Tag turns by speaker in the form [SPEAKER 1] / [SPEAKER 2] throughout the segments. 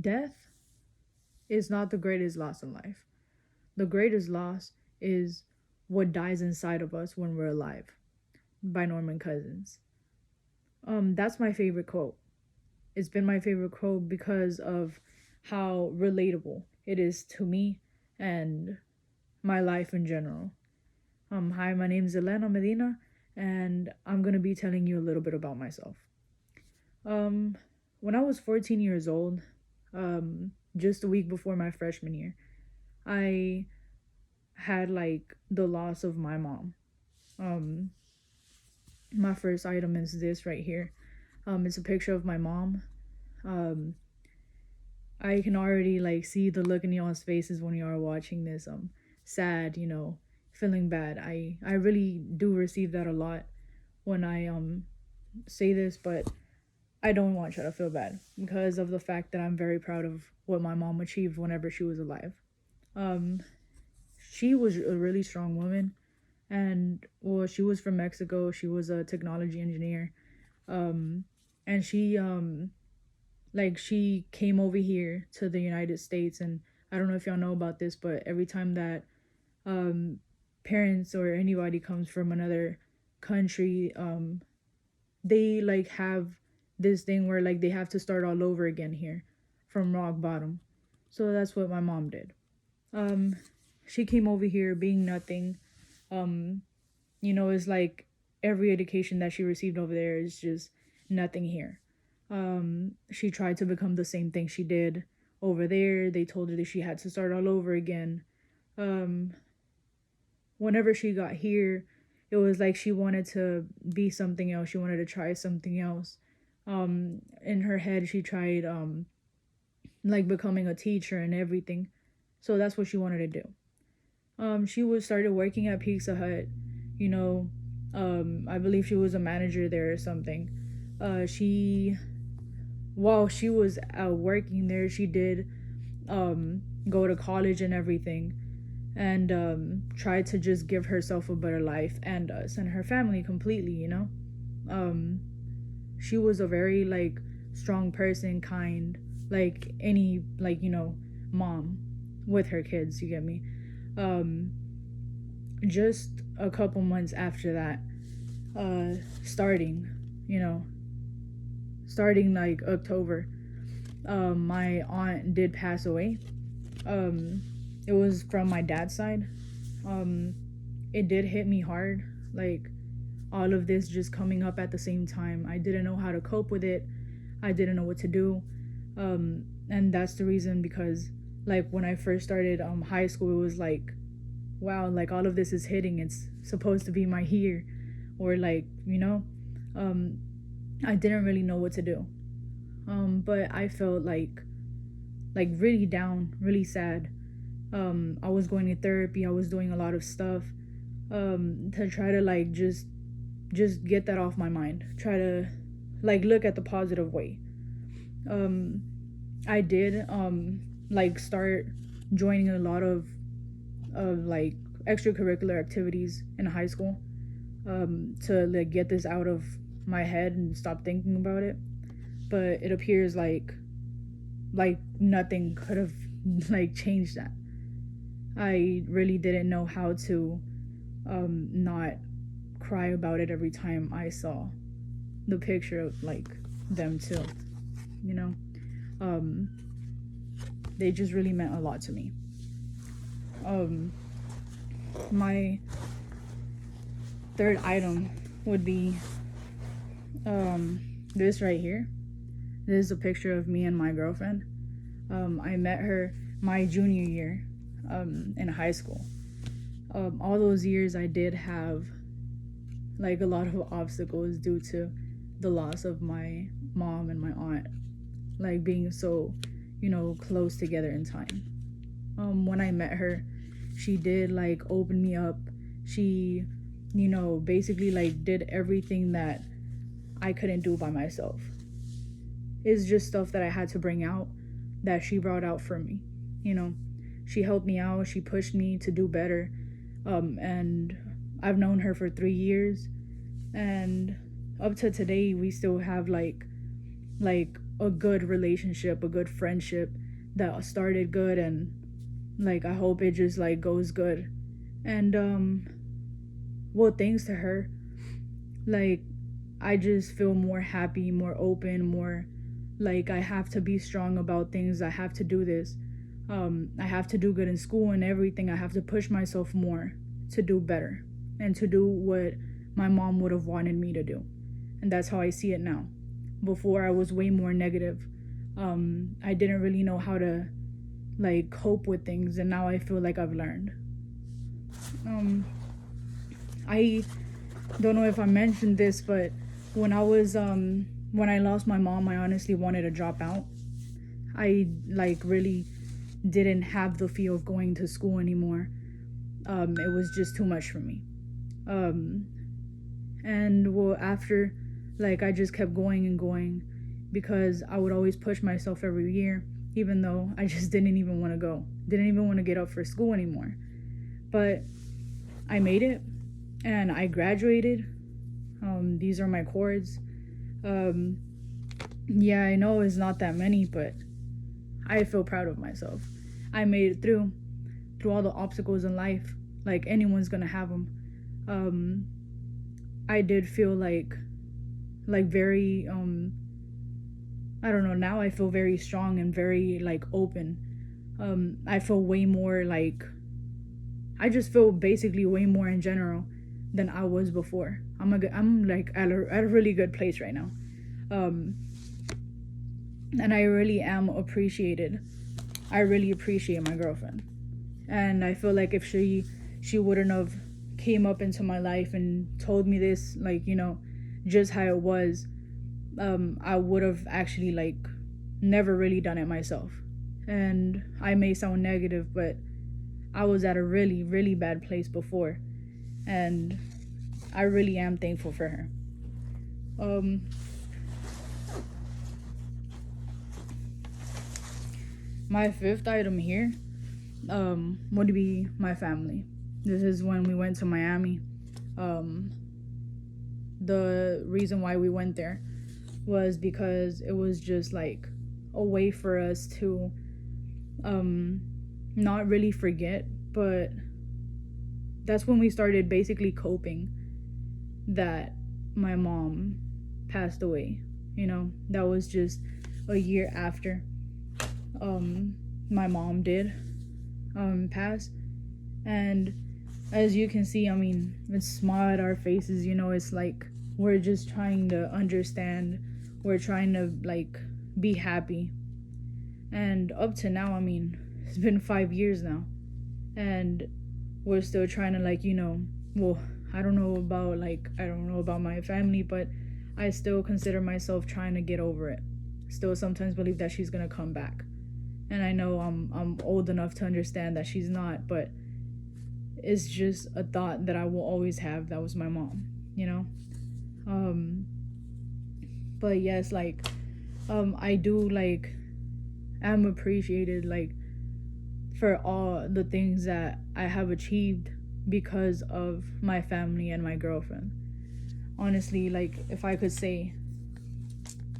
[SPEAKER 1] Death is not the greatest loss in life. The greatest loss is what dies inside of us when we're alive, by Norman Cousins. That's my favorite quote. It's been my favorite quote because of how relatable it is to me and my life in general. Hi, my name is Elena Medina, and I'm gonna be telling you a little bit about myself. Um, when I was 14 years old, just a week before my freshman year, I had like the loss of my mom. Um, my first item is this right here. It's a picture of my mom. Um, I can already like see the look in y'all's faces when you are watching this. Sad, feeling bad. I really do receive that a lot when I say this, but I don't want you to feel bad because of the fact that I'm very proud of what my mom achieved whenever she was alive. Um, she was a really strong woman, and well, she was from Mexico. She was a technology engineer. Um, and she came over here to the United States, and I don't know if y'all know about this, but every time that um parents or anybody comes from another country, they like have this thing where like they have to start all over again here from rock bottom. So that's what my mom did. Um, she came over here being nothing. Um, it's like every education that she received over there is just nothing here. She tried to become the same thing she did over there. They told her that she had to start all over again. Um, Whenever she got here, it was like she wanted to be something else. She wanted to try something else. In her head, she tried like becoming a teacher and everything. So that's what she wanted to do. She was started working at Pizza Hut. You know, I believe she was a manager there or something. She while she was working there, she did go to college and everything, and tried to just give herself a better life and us and her family completely. Um, she was a very like strong person, kind, like any like mom with her kids. You get me? Um, just a couple months after that, uh, starting, you know, starting like October, my aunt did pass away. Um, it was from my dad's side. Um, it did hit me hard. Like all of this just coming up at the same time. I didn't know how to cope with it. I didn't know what to do. And that's the reason because like when I first started high school, it was like, wow, like all of this is hitting. It's supposed to be my year, or like um, I didn't really know what to do. But I felt like really down, really sad. I was going to therapy. I was doing a lot of stuff to try to like just get that off my mind. Try to like look at the positive way. Um, I did like start joining a lot of like extracurricular activities in high school to like get this out of my head and stop thinking about it. But it appears like nothing could have like changed that. I really didn't know how to not cry about it every time I saw the picture of like them too. You know, um, they just really meant a lot to me. Um, my third item would be um, this right here. This is a picture of me and my girlfriend. I met her my junior year in high school. All those years I did have like a lot of obstacles due to the loss of my mom and my aunt, like being so, close together in time. When I met her, she did like open me up. She, basically like did everything that I couldn't do by myself. It's just stuff that I had to bring out that she brought out for me. You know, she helped me out. She pushed me to do better. And I've known her for 3 years, and up to today, we still have like a good relationship, a good friendship that started good, and like I hope it just like goes good. And well, thanks to her, like I just feel more happy, more open, more like I have to be strong about things. I have to do this. I have to do good in school and everything. I have to push myself more to do better and to do what my mom would have wanted me to do. And that's how I see it now. Before I was way more negative. I didn't really know how to like cope with things, and now I feel like I've learned. I don't know if I mentioned this, but when I lost my mom, I honestly wanted to drop out. I like really didn't have the feel of going to school anymore. It was just too much for me. Um, and well, after, like, I just kept going and going because I would always push myself every year, even though I just didn't even want to go, didn't even want to get up for school anymore. But I made it and I graduated. These are my chords. Um, yeah, I know it's not that many, but I feel proud of myself. I made it through all the obstacles in life. Like anyone's gonna have them. I did feel like very I don't know, now I feel very strong and very like open. I feel way more like I just feel basically way more in general than I was before. I'm like at a really good place right now. Um and I really am appreciated. I really appreciate my girlfriend. And I feel like if she wouldn't have came up into my life and told me this, like, just how it was, I would have actually like never really done it myself. And I may sound negative, but I was at a really, really bad place before. And I really am thankful for her. Um my fifth item here would be my family. This is when we went to Miami. Um the reason why we went there was because it was just like a way for us to um not really forget, but that's when we started basically coping that my mom passed away. That was just a year after my mom did pass. And as you can see, I mean, it's smile at our faces. It's like we're just trying to understand, we're trying to like be happy. And up to now, I mean, it's been 5 years now, and we're still trying to like, well, I don't know about my family, but I still consider myself trying to get over it. Still sometimes believe that she's gonna come back. And I know I'm old enough to understand that she's not, but it's just a thought that I will always have. That was my mom. But yes, like I do like am appreciated like for all the things that I have achieved because of my family and my girlfriend. Honestly, like if I could say,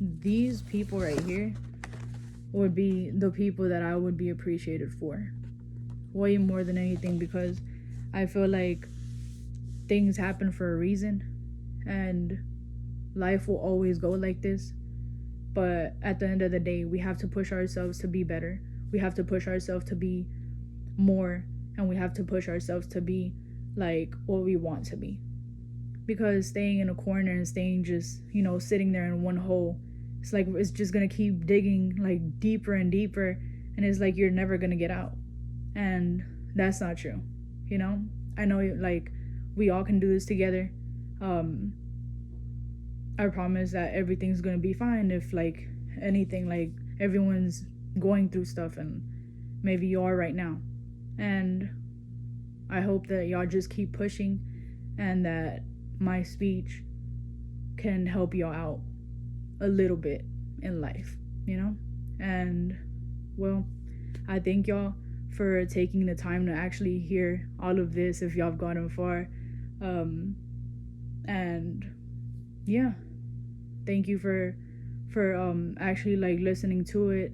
[SPEAKER 1] these people right here would be the people that I would be appreciated for way more than anything, because I feel like things happen for a reason, and life will always go like this. But at the end of the day, we have to push ourselves to be better. We have to push ourselves to be more, and we have to push ourselves to be like what we want to be. Because staying in a corner and staying just, sitting there in one hole, it's like it's just gonna keep digging like deeper and deeper, and it's like you're never gonna get out. And that's not true. I know like we all can do this together. I promise that everything's gonna be fine. If like anything, like everyone's going through stuff, and maybe you are right now. And I hope that y'all just keep pushing, and that my speech can help y'all out a little bit in life. And well, I thank y'all for taking the time to actually hear all of this if y'all have gotten far. And yeah, thank you for for actually like listening to it,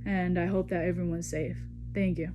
[SPEAKER 1] and I hope that everyone's safe. Thank you.